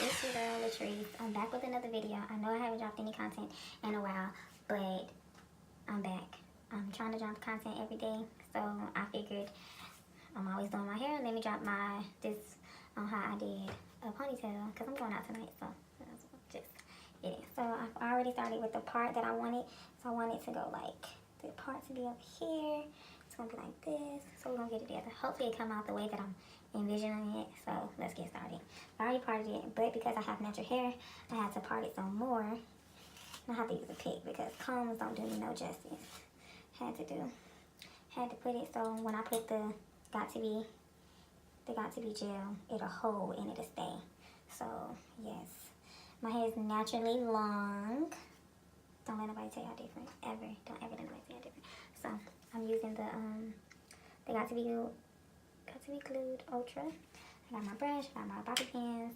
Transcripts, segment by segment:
it's your girl Latrice. I'm back with another video. I know I haven't dropped any content in a while, but I'm back. I'm trying to drop content every day, so I figured I'm always doing my hair. Let me drop this on how I did a ponytail because I'm going out tonight, so just get it. So I've already started with the part that I wanted. So I want it to go like the part to be up here. It's gonna be like this. So we're gonna get it together. Hopefully it come out the way that I'm envisioning it. So let's get started. I already parted it, but because I have natural hair, I had to part it some more. And I have to use a pick because combs don't do me no justice. Had to put it so when I put the got to be gel, it'll hold and it'll stay. So yes, my hair is naturally long. Don't let nobody tell y'all different ever. Don't ever let nobody tell y'all different. So I'm using the got to be glued ultra. I got my brush, I got my bobby pins,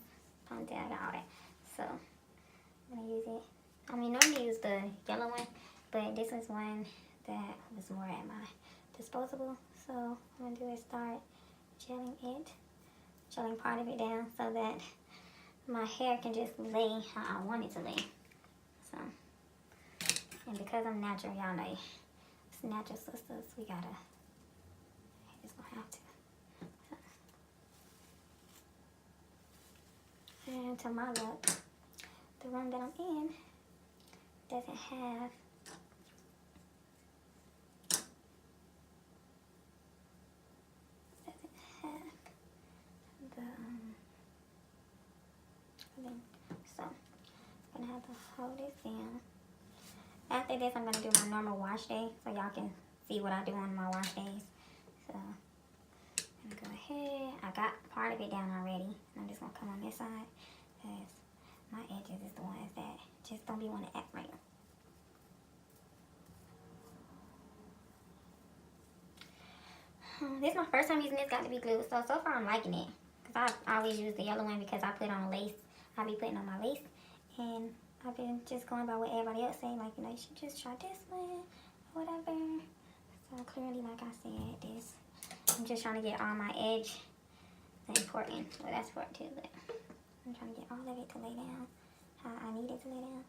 ponytail, I got all that. So I'm gonna use it. I mean, normally use the yellow one, but this is one that was more at my disposable. So what I'm gonna do is start gelling part of it down so that my hair can just lay how I want it to lay. So, and because I'm natural, y'all know, it's natural sisters, we gotta, just gonna have to. So. And to my luck, the room that I'm in doesn't have so I'm gonna have to hold this down. After this, I'm gonna do my normal wash day so y'all can see what I do on my wash days. So I'm gonna go ahead. I got part of it down already. I'm just gonna come on this side because my edges is the ones that just don't be want to act right. This is my first time using this got to be glue. So far I'm liking it. Because I always use the yellow one because I put on lace. I be putting on my lace. And I've been just going by what everybody else say. Like, you know, you should just try this one or whatever. So clearly, like I said, this. I'm just trying to get all my edge. That's important. Well, that's important too. But I'm trying to get all of it to lay down how I need it to lay down.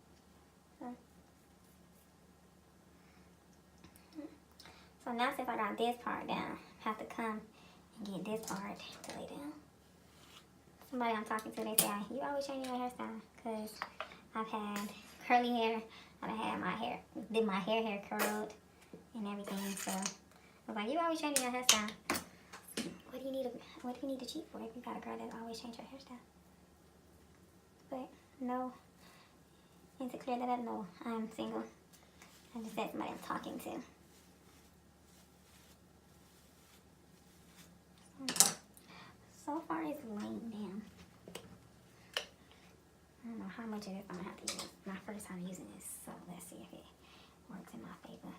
So now since I got this part down, I have to come and get this part to lay down. Somebody I'm talking to, they say, you always change your hairstyle. Because I've had curly hair, and I had my hair curled and everything. So I was like, you always changing your hairstyle. What do you need to cheat for if you got a girl that always change her hairstyle? But no, and to clear that up, no, I'm single. I just said somebody I'm talking to. So far it's laying down. I don't know how much of this I'm gonna have to use. My first time using this, so let's see if it works in my favor.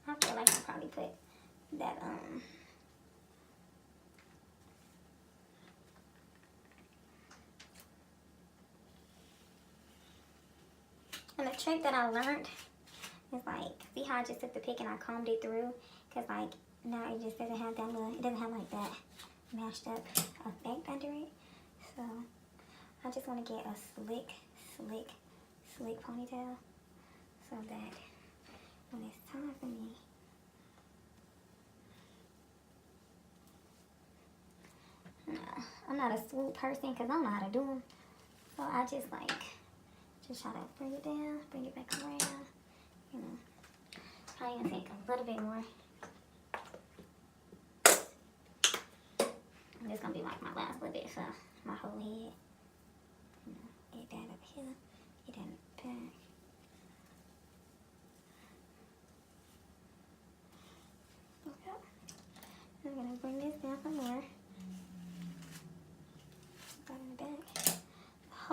I feel like I probably put that and the trick that I learned is like, see how I just took the pick and I combed it through, because like now it just doesn't have that little, it doesn't have like that mashed up effect under it. So I just want to get a slick ponytail so that when it's time for me, no, I'm not a swoop person because I don't know how to do them. So I just like, just try to bring it down, bring it back around, you know. Probably gonna take a little bit more. This gonna be like my last little bit for my whole head. You know, get that up here, get that in the back.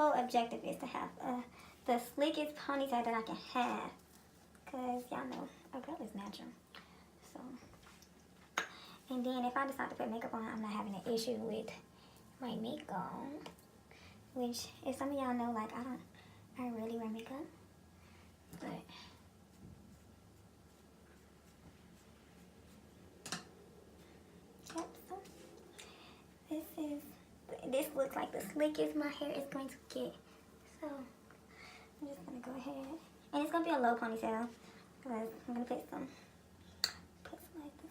whole objective is to have the slickest ponytail that I can have. Because y'all know, a girl is natural. So, and then if I decide to put makeup on, I'm not having an issue with my makeup. Which, if some of y'all know, like, I rarely wear makeup. But yep, so this looks like the slickest my hair is going to get. So I'm just gonna go ahead, and it's gonna be a low ponytail because I'm gonna put some like this.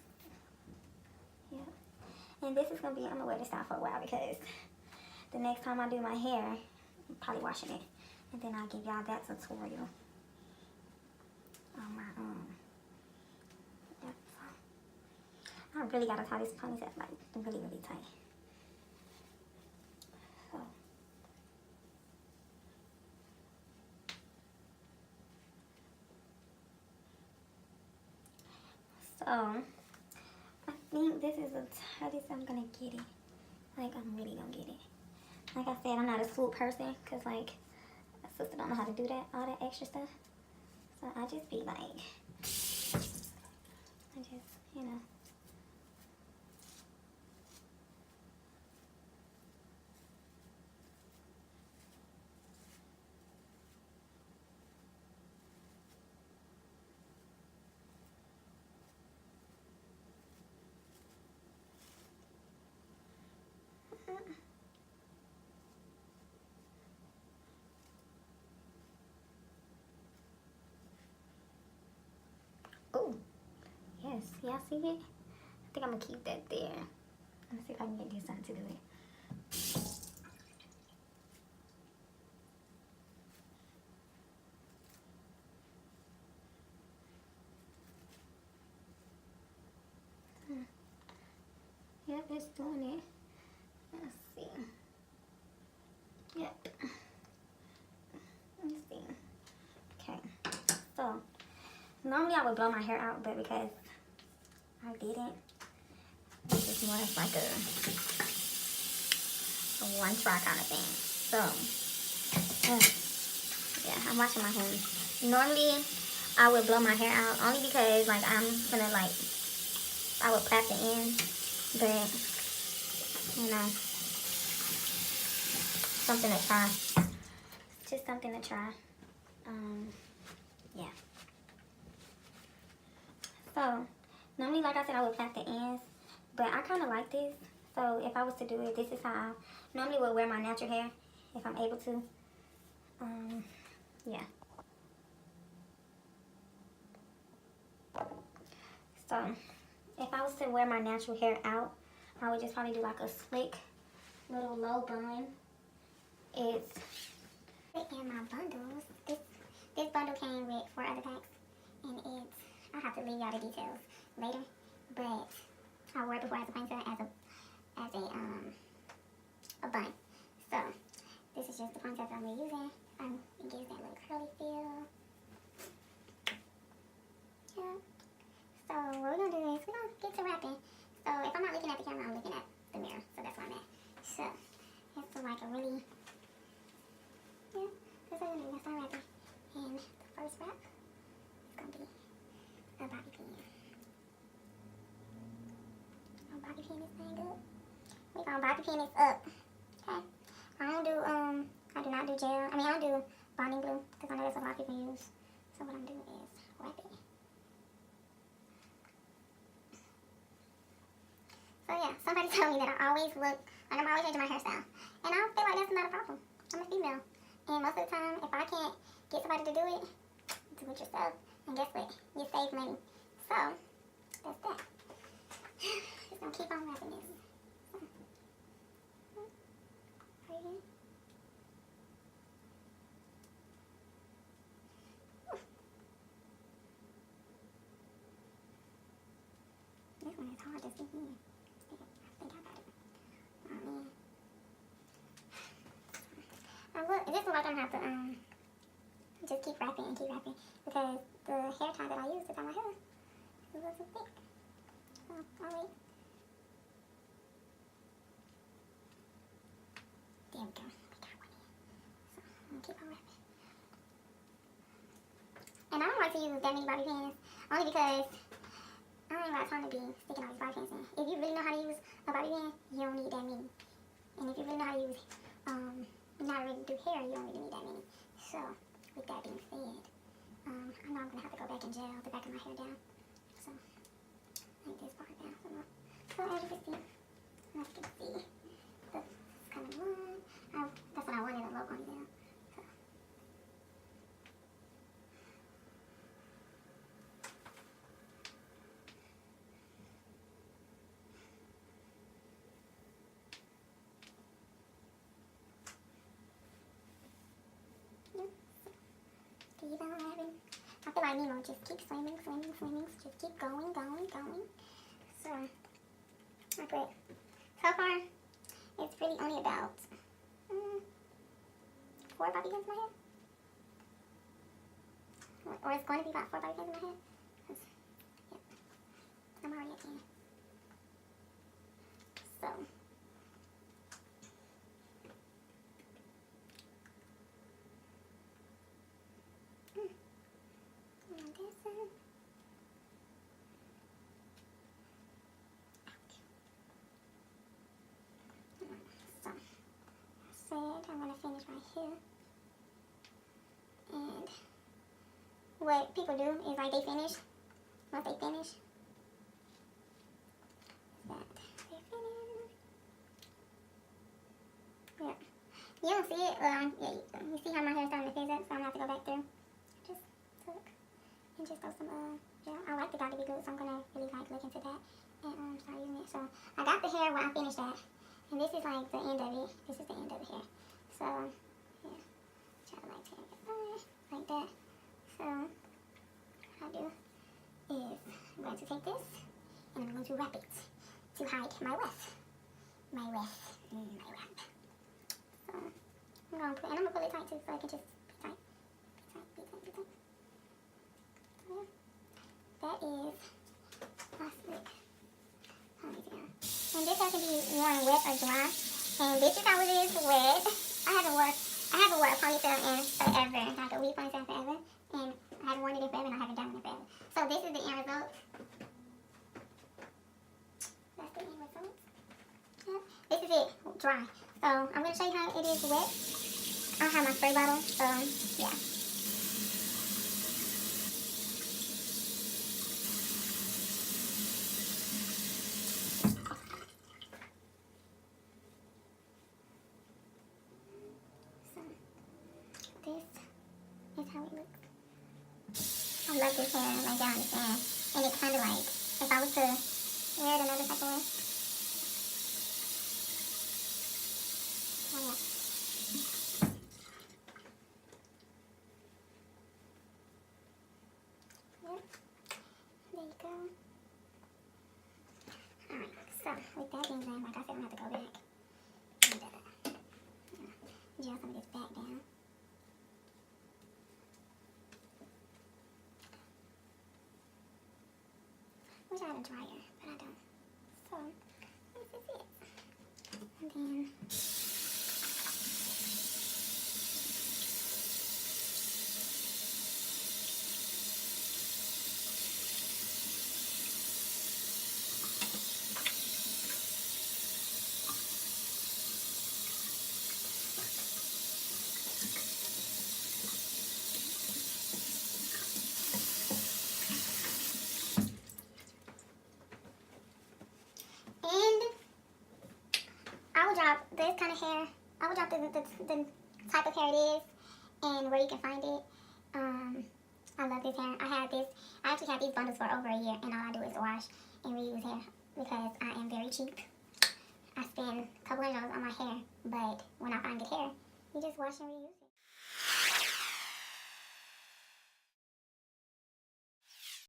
Yeah, and this is gonna be, I'm gonna wear this out for a while because the next time I do my hair, I'm probably washing it, and then I'll give y'all that tutorial on my own. Yep. I really gotta tie this ponytail like really, really tight. So I think this is the tightest I'm gonna get it. Like, I'm really gonna get it. Like I said, I'm not a swoop person because, like, my sister don't know how to do that, all that extra stuff. So I just be like, I just, you know. Oh, yes, y'all see it? I think I'm gonna keep that there. Let me see if I can get this something to do it. Yep, it's doing it. Let's see. Yep. Let's see. Okay. So, normally I would blow my hair out, but because I didn't, this is more of like a one try kind of thing. So, yeah, I'm washing my hands. Normally, I would blow my hair out only because, like, I'm gonna, like, I would plait the end, but, you know, something to try. Just something to try. Yeah. So, normally, like I said, I would plait the ends, but I kind of like this. So, if I was to do it, this is how I normally would wear my natural hair, if I'm able to. Yeah. So, if I was to wear my natural hair out, I would just probably do like a slick little low bun. It's in my bundles. This bundle came with 4 other packs, and it's, I'll have to leave y'all the details later, but I wore it before as a ponytail, as a bun. So this is just the ponytail that I'm using. It gives that little curly feel. Yeah. So what we're gonna do is we're gonna get to wrapping. So if I'm not looking at the camera, I'm looking at the mirror. So that's where I'm at. So it's like a really, yeah, that's what we're gonna do. Let's start wrapping. And the first wrap is gonna be a bobby pin. I'm gonna bobby pin this thing up. We're gonna bobby pin this up. Okay. I do not do gel. I don't do bonding glue because I know that's what a lot of people use. So what I'm doing is wrap it. So yeah, somebody told me that I always look like I'm always changing my hairstyle. And I feel like that's not a problem. I'm a female. And most of the time, if I can't get somebody to do it yourself. And guess what? You save money. So, that's that. Just gonna keep on wrapping this. Right here. This one is hard to stick in. I think I got it. Oh man. Look, this is like I'm gonna have to just keep wrapping and keep wrapping because the hair tie that I use to tie my hair is a little too thick. So I'll wait. There we go. We got one in. keep on wrapping. And I don't like to use that many bobby pins, only because I ain't got time to be sticking all these bobby pins in. If you really know how to use a bobby pin, you don't need that many. And if you really know how to use, not really do hair, you don't really need that many. So, with that being said, I know I'm gonna have to go back and gel the back of my hair down. So, like this part down. So as you can see, that's kind of one. That's what I wanted a low ponytail. So. Keep on having. I feel like Nemo just keep swimming, just keep going. So, I quit. So far, it's really only about 4 bobby pins in my hair. Or it's going to be about 4 bobby pins in my hair. Yeah, I'm already at 10. So, and this one. So, I'm going to finish right here. And what people do is like they finish. Once they finish, that they finish. Yeah. You don't see it. Yeah, you see how my hair is starting to fizz up, so I'm going to have to go back through. Just look and just throw some gel. I like the dot to be good, so I'm going to really like look into that and start using it. So I got the hair where I finished that. And this is like the end of it. This is the end of the hair. So, yeah. Try to like tear it like that. So, what I do is I'm going to take this and I'm going to wrap it to hide my weft. My weft. My wrap. So, I'm going to pull it tight too so it can just be tight. Be tight. So, yeah. That is my slick ponytail. And this has to be worn wet or dry. And this is how it is wet. I haven't worn a ponytail in forever. Like a weave ponytail forever. And I haven't worn it in forever and I haven't done it in forever. So this is the end result. That's the end result. Yeah. This is it, dry. So I'm going to show you how it is wet. I have my spray bottle, so yeah. This is how it looks. I love this hair, like y'all understand. And it's kind of like, if I was to wear it another type of way. Oh yeah. Yep. There you go. Alright, so with that being said, like I said, I'm going to have to go back and gel some of this back down. I wish I had a dryer, but I don't. So, this is it. And then, I will drop this kind of hair. I will drop the type of hair it is and where you can find it. I love this hair. I actually had these bundles for over a year, and all I do is wash and reuse hair because I am very cheap. I spend a couple $100 on my hair, but when I find good hair, you just wash and reuse it.